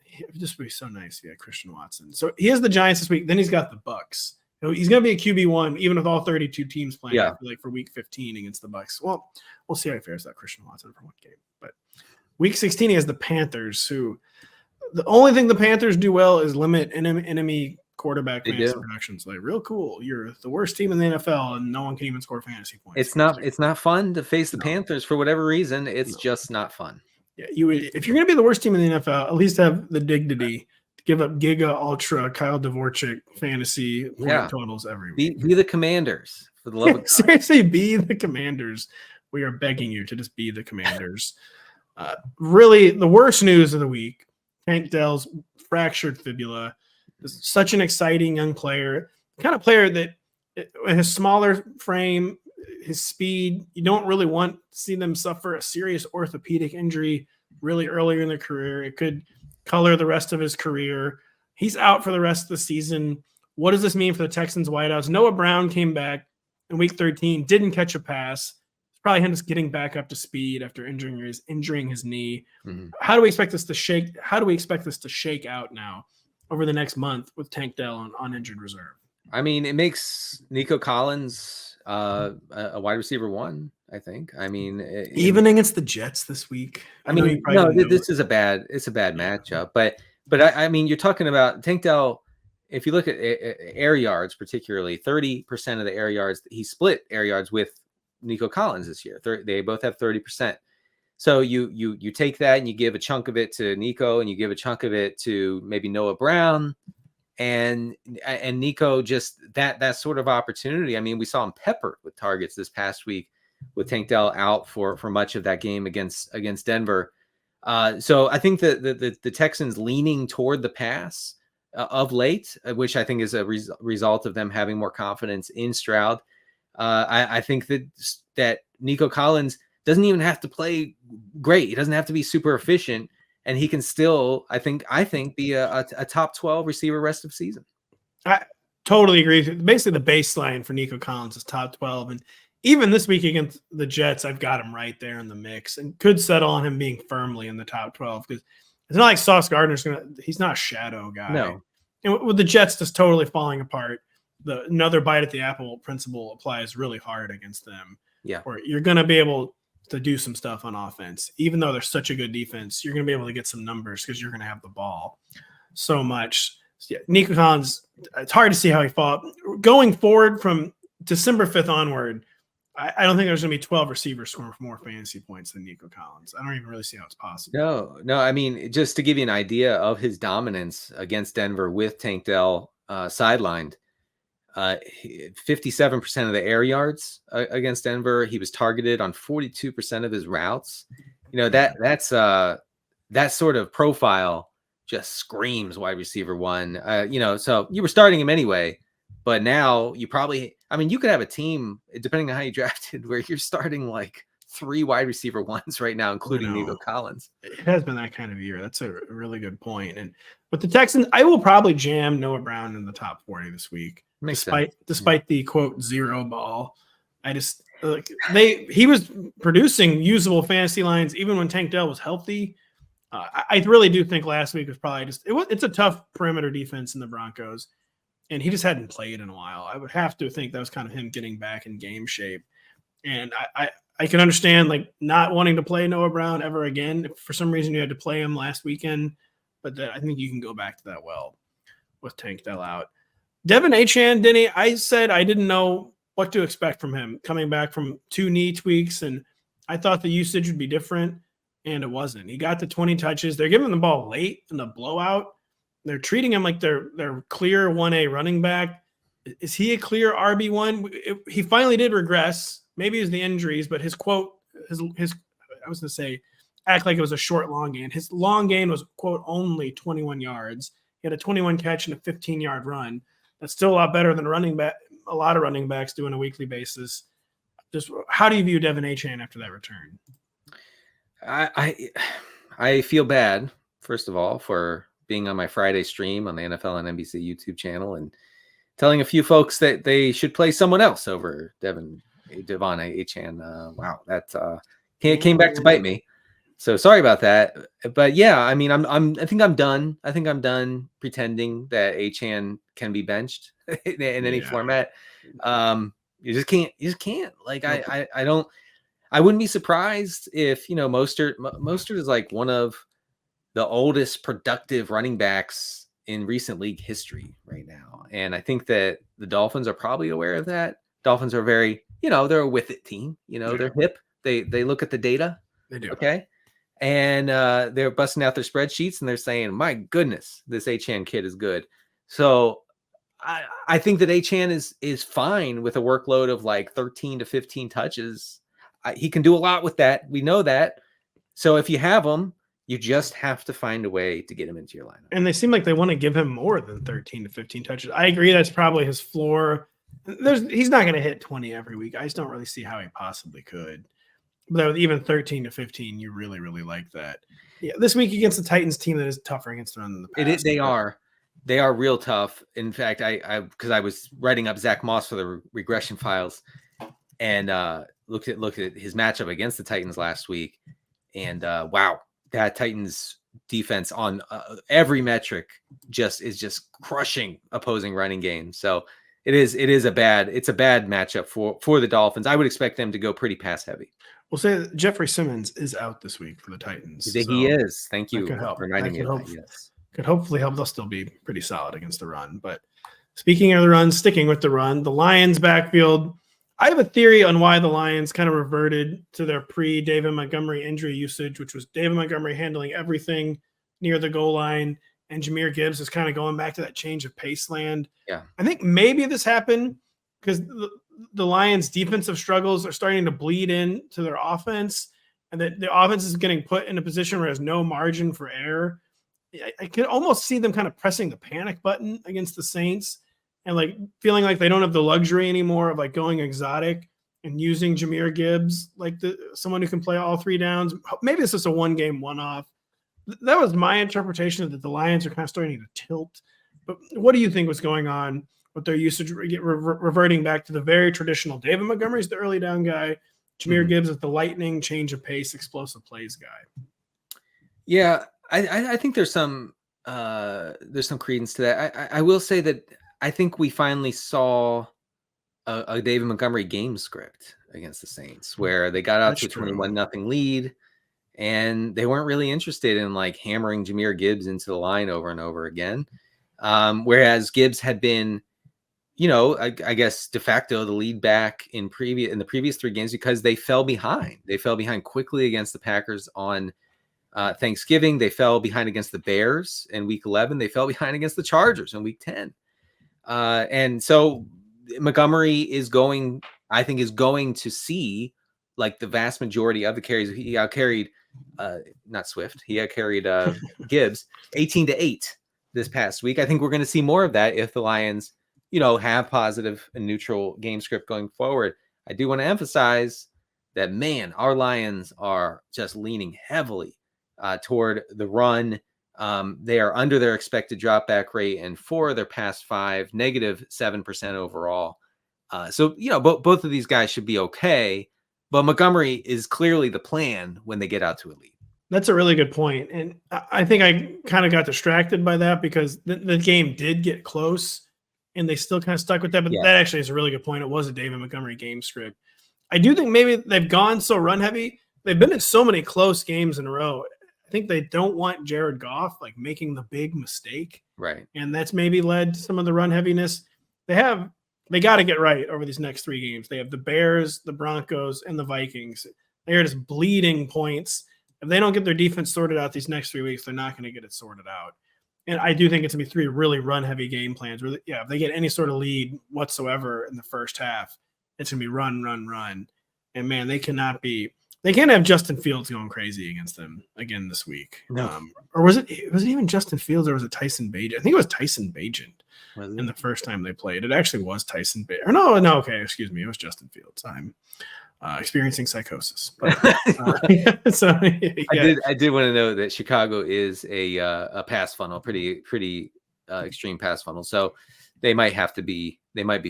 It would just be so nice if he had Christian Watson. So he has the Giants this week. Then he's got the Bucks. He's going to be a QB1, even with all 32 teams playing for week 15 against the Bucks. Well, we'll see how he fares without Christian Watson for one game. But week 16, he has the Panthers, who the only thing the Panthers do well is limit enemy quarterback fantasy productions. Like, real cool. You're the worst team in the NFL, and no one can even score fantasy points. It's not fun to face the Panthers for whatever reason. It's just not fun. Yeah, if you're going to be the worst team in the NFL, at least have the dignity to give up Giga Ultra Kyle Dvorak fantasy point totals every week. Be the Commanders, for the love of God. Seriously, be the Commanders. We are begging you to just be the Commanders. Really, the worst news of the week: Tank Dell's fractured fibula. Such an exciting young player, the kind of player that his smaller frame, his speed, you don't really want to see them suffer a serious orthopedic injury really earlier in their career. It could color the rest of his career. He's out for the rest of the season. What does this mean for the Texans wideouts? Noah Brown came back in week 13, didn't catch a pass. It's probably him just getting back up to speed after injuring his knee. Mm-hmm. How do we expect this to shake out now over the next month with Tank Dell on injured reserve? I mean, it makes Nico Collins a wide receiver 1, I think. I mean, even against the Jets this week. This is a bad matchup, but I mean, you're talking about Tank Dell. If you look at air yards, particularly 30% of the air yards, he split air yards with Nico Collins this year. They both have 30%. So you take that and you give a chunk of it to Nico, and you give a chunk of it to maybe Noah Brown. And Nico, just that sort of opportunity. I mean, we saw him peppered with targets this past week with Tank Dell out for much of that game against Denver. So I think that the Texans leaning toward the pass of late, which I think is a result of them having more confidence in Stroud. I think that Nico Collins doesn't even have to play great. He doesn't have to be super efficient, and he can still, I think, be a top 12 receiver rest of season. I totally agree. Basically, the baseline for Nico Collins is top 12, and even this week against the Jets, I've got him right there in the mix, and could settle on him being firmly in the top 12 because it's not like Sauce Gardner's he's not a shadow guy. No, and with the Jets just totally falling apart, another bite at the apple principle applies really hard against them. Yeah, where you're going to be able to do some stuff on offense, even though they're such a good defense. You're going to be able to get some numbers because you're going to have the ball so much. So yeah, Nico Collins, it's hard to see how he fought going forward from December 5th onward. I don't think there's going to be 12 receivers scoring more fantasy points than Nico Collins. I don't even really see how it's possible. No. I mean, just to give you an idea of his dominance against Denver with Tank Dell sidelined, 57% of the air yards against Denver. He was targeted on 42% of his routes. That's that sort of profile just screams wide receiver one. So you were starting him anyway, but now you probably, you could have a team, depending on how you drafted, where you're starting like 3 wide receiver ones right now, including Nico Collins. It has been that kind of year. That's a really good point. And with the Texans, I will probably jam Noah Brown in the top 40 this week, despite the quote 0 ball. I just he was producing usable fantasy lines even when Tank Dell was healthy. I really do think last week was probably it's a tough perimeter defense in the Broncos, and he just hadn't played in a while. I would have to think that was kind of him getting back in game shape. And I can understand like not wanting to play Noah Brown ever again. If for some reason you had to play him last weekend, but I think you can go back to that well with Tank Dell out. Devin Achane, Denny, I said I didn't know what to expect from him coming back from 2 knee tweaks, and I thought the usage would be different, and it wasn't. He got the 20 touches. They're giving the ball late in the blowout. They're treating him like they're clear 1A running back. Is he a clear RB1? He finally did regress. Maybe it's the injuries, but his quote, his I was going to say, act like it was a short long gain. His long gain was, quote, only 21 yards. He had a 21 catch and a 15-yard run. That's still a lot better than a lot of running backs do on a weekly basis. Just how do you view Devin Achane after that return? I feel bad, first of all, for being on my Friday stream on the NFL and NBC YouTube channel and telling a few folks that they should play someone else over Devin Achane. Wow, that came back to bite me. So sorry about that. But yeah, I think I'm done. I think I'm done pretending that Achane can be benched in any format. You just can't. Like I wouldn't be surprised if Mostert is like one of the oldest productive running backs in recent league history right now. And I think that the Dolphins are probably aware of that. Dolphins are very, they're a with it team, they're hip. They look at the data. They do. Okay. And they're busting out their spreadsheets and they're saying, my goodness, this Achane kid is good. So I think that Achane is fine with a workload of like 13 to 15 touches. He can do a lot with that. We know that. So if you have him, you just have to find a way to get him into your lineup. And they seem like they want to give him more than 13 to 15 touches. I agree that's probably his floor. He's not going to hit 20 every week. I just don't really see how he possibly could. But with even 13 to 15, you really, really like that. Yeah, this week against the Titans team that is tougher against the run than the past. They are real tough. In fact, because I was writing up Zach Moss for the regression files and looked at his matchup against the Titans last week. And wow, that Titans defense on every metric is just crushing opposing running games. So it's a bad matchup for the Dolphins. I would expect them to go pretty pass heavy. We'll say that Jeffrey Simmons is out this week for the Titans. He is. Thank you for reminding me of that. Yes. Could hopefully help. They'll still be pretty solid against the run. But speaking of the run, sticking with the run, the Lions backfield, I have a theory on why the Lions kind of reverted to their pre-David Montgomery injury usage, which was David Montgomery handling everything near the goal line, and Jahmyr Gibbs is kind of going back to that change of pace land. Yeah. I think maybe this happened because the Lions' defensive struggles are starting to bleed into their offense, and that the offense is getting put in a position where there's no margin for error. I could almost see them kind of pressing the panic button against the Saints and like feeling like they don't have the luxury anymore of like going exotic and using Jahmyr Gibbs, like someone who can play all 3 downs. Maybe it's just a 1-game one-off. That was my interpretation, that the Lions are kind of starting to tilt. But what do you think was going on with their usage, reverting back to the very traditional? David Montgomery's the early down guy. Jahmyr Gibbs is the lightning, change of pace, explosive plays guy. Yeah, I think there's some credence to that. I will say that I think we finally saw a David Montgomery game script against the Saints where they got out to a 21-0 lead and they weren't really interested in like hammering Jahmyr Gibbs into the line over and over again. Whereas Gibbs had been, I guess de facto the lead back in the previous 3 games because they fell behind. They fell behind quickly against the Packers on Thanksgiving. They fell behind against the Bears in week 11. They fell behind against the Chargers in week 10. And so Montgomery is going to see like the vast majority of the carries. He outcarried not Swift. He outcarried Gibbs 18-8 this past week. I think we're going to see more of that if the Lions, have positive and neutral game script going forward. I do want to emphasize that, man, our Lions are just leaning heavily toward the run. They are under their expected drop back rate and 4 of their past 5, -7% overall. So, both of these guys should be okay, but Montgomery is clearly the plan when they get out to a lead. That's a really good point. And I think I kind of got distracted by that because the game did get close and they still kind of stuck with that. But that actually is a really good point. It was a David Montgomery game script. I do think maybe they've gone so run heavy. They've been in so many close games in a row. I think they don't want Jared Goff like making the big mistake. Right. And that's maybe led to some of the run heaviness. They got to get right over these next 3 games. They have the Bears, the Broncos, and the Vikings. They are just bleeding points. If they don't get their defense sorted out these next 3 weeks, they're not going to get it sorted out. And I do think it's going to be 3 really run-heavy game plans. Where, if they get any sort of lead whatsoever in the first half, it's going to be run, run, run. And, man, they can't have Justin Fields going crazy against them again this week. No. Or was it even Justin Fields or was it Tyson Bagent? I think it was Tyson Bagent in the first time they played. It actually was Tyson Bagent. Or no, okay, excuse me. It was Justin Fields. I'm experiencing psychosis. But, so, yeah. I did want to know that Chicago is a pass funnel, pretty extreme pass funnel. So they might be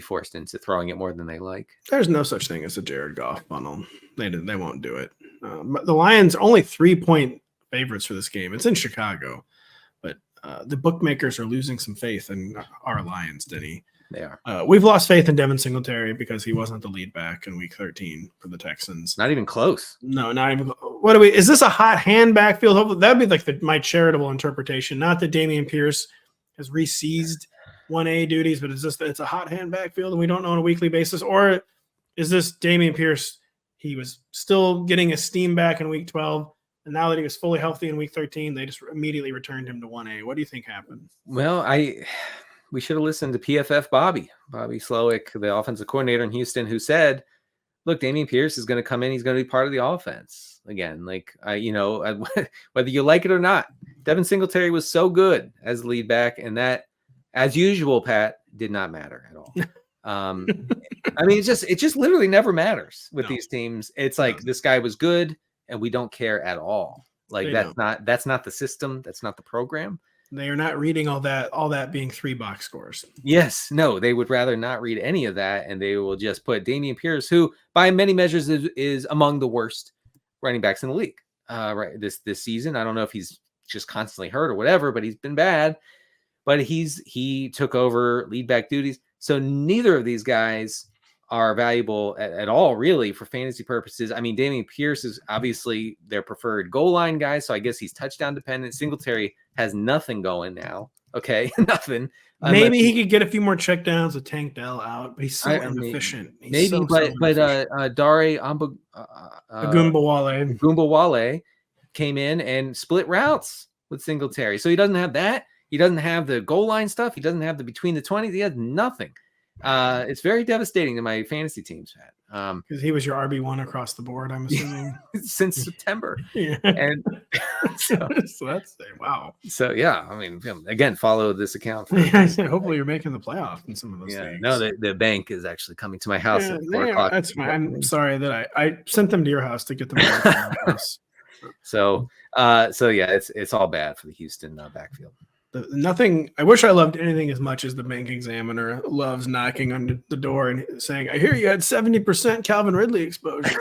forced into throwing it more than they like. There's no such thing as a Jared Goff funnel. They won't do it. But the Lions only 3-point favorites for this game. It's in Chicago, but the bookmakers are losing some faith in our Lions, Denny. They are. We've lost faith in Devin Singletary because he wasn't the lead back in week 13 for the Texans. Not even close. No, not even. Is this a hot hand backfield? Hopefully, that'd be like my charitable interpretation. Not that Dameon Pierce has re-seized 1A duties, but it's a hot hand backfield and we don't know on a weekly basis? Or is this Dameon Pierce? He was still getting his steam back in week 12. And now that he was fully healthy in week 13, they just immediately returned him to 1A. What do you think happened? Well, we should have listened to PFF Bobby Slowick, the offensive coordinator in Houston, who said, look, Dameon Pierce is going to come in. He's going to be part of the offense again. Like, whether you like it or not, Devin Singletary was so good as lead back. And that, as usual, Pat, did not matter at all. It just literally never matters with these teams. It's like this guy was good and we don't care at all. Like that's not the system. That's not the program. They are not reading all that being 3 box scores. Yes. No, they would rather not read any of that. And they will just put Dameon Pierce, who by many measures is among the worst running backs in the league right this season. I don't know if he's just constantly hurt or whatever, but he's been bad. But he took over lead back duties. So neither of these guys are valuable at all, really, for fantasy purposes. I mean, Dameon Pierce is obviously their preferred goal line guy, so I guess he's touchdown dependent. Singletary has nothing going now. Okay, nothing. Maybe he could get a few more checkdowns with Tank Dell out, but he's so inefficient. Daugherty Agumbawale came in and split routes with Singletary. So he doesn't have that. He doesn't have the goal line stuff. He doesn't have the between the 20s. He has nothing. It's very devastating to my fantasy teams, Pat. Because he was your RB1 across the board, I'm assuming. Since September. Yeah. And so that's wow. So yeah, I mean, again, follow this account. Hopefully you're making the playoff in some of those leagues. No, the bank is actually coming to my house at 4 o'clock. That's fine. I'm sorry that I sent them to your house to get them to my house. So yeah, it's all bad for the Houston backfield. Nothing. I wish I loved anything as much as the bank examiner loves knocking on the door and saying, "I hear you had 70% Calvin Ridley exposure.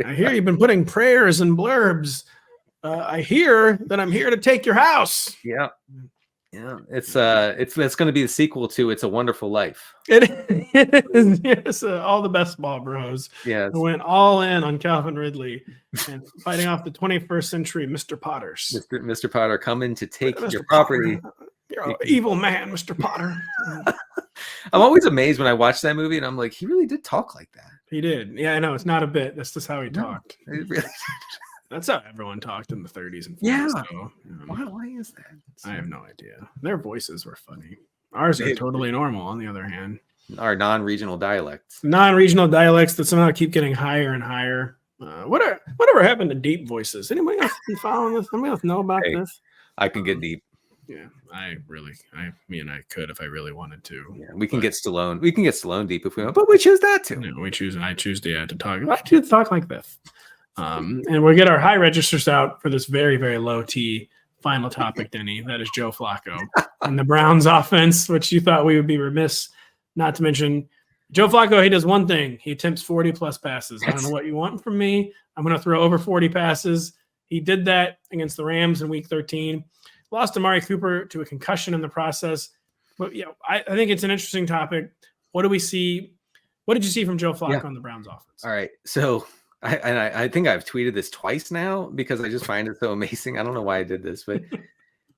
I hear you've been putting prayers and blurbs. I hear that I'm here to take your house." Yeah. It's that's going to be the sequel to "It's a Wonderful Life." It is. Yes, all the best ball bros. Yeah, went all in on Calvin Ridley and fighting off the 21st century Mr. Potters. Mr. Potter coming to take Mr. your property. Potter, you're an evil man, Mr. Potter. I'm always amazed when I watch that movie and I'm like, he really did talk like that. He did. Yeah, I know. It's not a bit. That's just how he talked. It really That's how everyone talked in the 30s and 40s. Yeah. So, why is that? I have no idea. Their voices were funny. Ours are totally normal, on the other hand. Our non-regional dialects. Non-regional dialects that somehow keep getting higher and higher. Whatever happened to deep voices? Anybody else been following this? Anybody else know about this? I can get deep. Yeah, I could if I really wanted to. Yeah, we can get Stallone. We can get Stallone deep if we want, but we choose not to. No, I choose to talk. I choose to talk like this. And we'll get our high registers out for this very, very low T final topic, Denny. That is Joe Flacco and the Browns offense, which you thought we would be remiss not to mention. Joe Flacco, he does one thing. He attempts 40-plus passes. I don't know what you want from me. I'm going to throw over 40 passes. He did that against the Rams in Week 13. Lost Amari Cooper to a concussion in the process. But, I think it's an interesting topic. What do we see? What did you see from Joe Flacco on the Browns offense? All right. So I think I've tweeted this twice now because I just find it so amazing. I don't know why I did this, but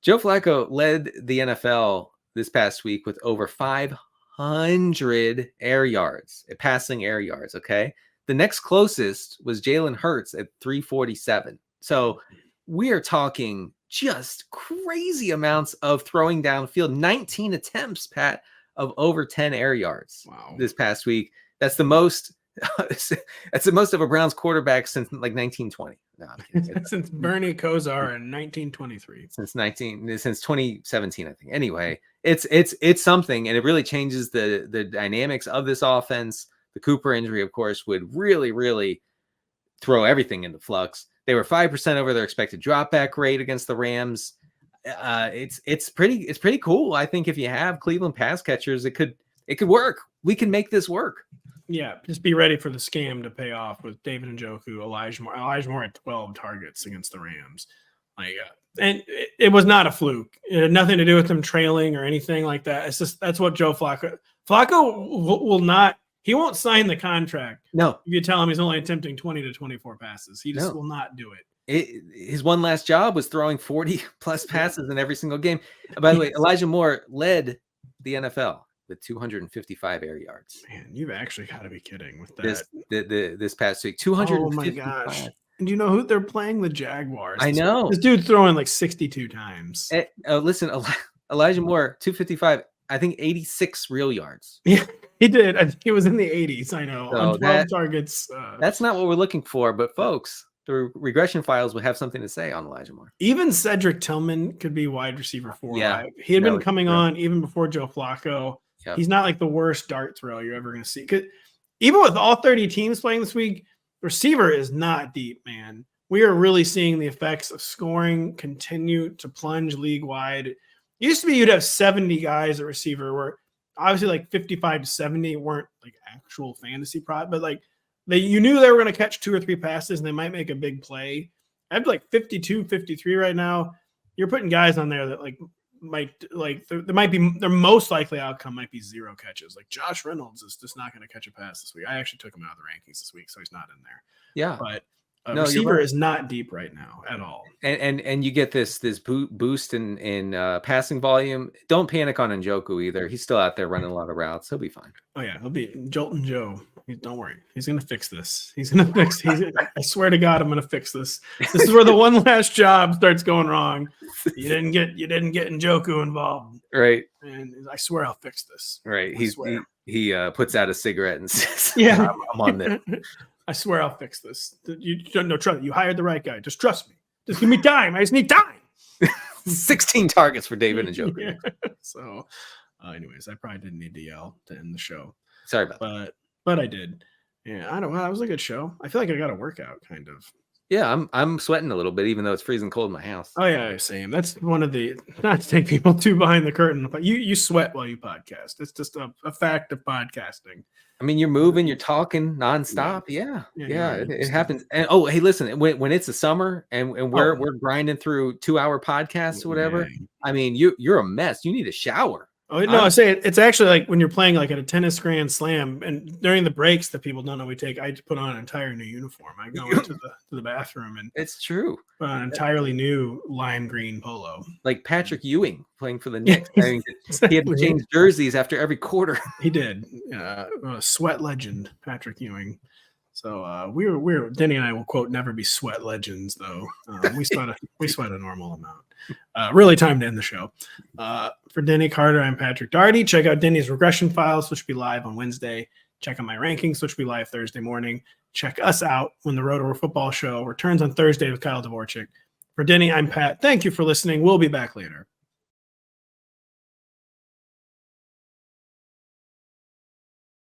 Joe Flacco led the NFL this past week with over 500 air yards, passing air yards. Okay. The next closest was Jalen Hurts at 347. So we are talking just crazy amounts of throwing downfield, 19 attempts, Pat, of over 10 air yards this past week. That's the most. That's the most of a Browns quarterback since like 1920. No, I'm kidding. Since Bernie Kosar in 1923. Since 2017, I think. Anyway, it's something, and it really changes the dynamics of this offense. The Cooper injury, of course, would really, really throw everything into flux. They were 5% over their expected dropback rate against the Rams. It's pretty cool. I think if you have Cleveland pass catchers, it could work. We can make this work. Yeah, just be ready for the scam to pay off with David Njoku, Elijah Moore at 12 targets against the Rams. And it was not a fluke. It had nothing to do with them trailing or anything like that. It's just that's what Joe Flacco will not. He won't sign the contract. No, if you tell him he's only attempting 20 to 24 passes, he just will not do it. His one last job was throwing 40-plus passes in every single game. By the way, Elijah Moore led the NFL with 255 air yards. Man, you've actually got to be kidding with that. This past week, 255. Oh my gosh! And do you know who they're playing? The Jaguars. I know. This dude's throwing like 62 times. Listen, Elijah Moore, 255. I think 86 real yards. Yeah, he did. I think he was in the 80s. I know. So on 12 targets. That's not what we're looking for, but folks, the regression files will have something to say on Elijah Moore. Even Cedric Tillman could be wide receiver 4. Yeah, he had been coming on even before Joe Flacco. Yep. He's not like the worst dart throw you're ever going to see. Even with all 30 teams playing this week, receiver is not deep, man. We are really seeing the effects of scoring continue to plunge league wide. It used to be you'd have 70 guys at receiver, where obviously like 55 to 70 weren't like actual fantasy prop, but like you knew they were going to catch 2 or 3 passes and they might make a big play. I have like 52, 53 right now. You're putting guys on there that their most likely outcome might be 0 catches. Like Josh Reynolds is just not going to catch a pass this week. I actually took him out of the rankings this week, so he's not in there. Yeah, but receiver is not deep right now at all. And you get this boost in passing volume. Don't panic on Njoku either. He's still out there running a lot of routes. He'll be fine. Oh yeah, he'll be Jolton Joe Don't worry. He's going to fix this. I swear to God, I'm going to fix this. This is where the one last job starts going wrong. You didn't get Njoku involved. Right. And I swear I'll fix this. Right. He puts out a cigarette and says, yeah, I'm on this. I swear I'll fix this. You don't know, trust. You hired the right guy. Just trust me. Just give me time. I just need time. 16 targets for David and Joker. Yeah. So, anyways, I probably didn't need to yell to end the show. Sorry about that. But I did. Yeah, I don't know. That was a good show. I feel like I got a workout, kind of. Yeah, I'm sweating a little bit, even though it's freezing cold in my house. Oh yeah, same. That's one of the, not to take people too behind the curtain, but you sweat while you podcast. It's just a fact of podcasting. I mean, you're moving, you're talking nonstop. Yeah. It happens. And hey, listen, when it's the summer and we're grinding through 2-hour podcasts or whatever, I mean, you're a mess. You need a shower. Oh no, I say it's actually like when you're playing like at a tennis grand slam, and during the breaks that people don't know we take, I put on an entire new uniform. I go into the bathroom and it's true. Put on an entirely new lime green polo. Like Patrick Ewing playing for the Knicks. I mean, he had to change jerseys after every quarter. He did. Sweat legend, Patrick Ewing. So we're Denny and I will quote never be sweat legends though. We sweat a normal amount. Really time to end the show. For Denny Carter, I'm Patrick Daugherty. Check out Denny's regression files, which will be live on Wednesday. Check out my rankings, which will be live Thursday morning. Check us out when the Rotoworld Football Show returns on Thursday with Kyle Dvorak. For Denny, I'm Pat. Thank you for listening. We'll be back later.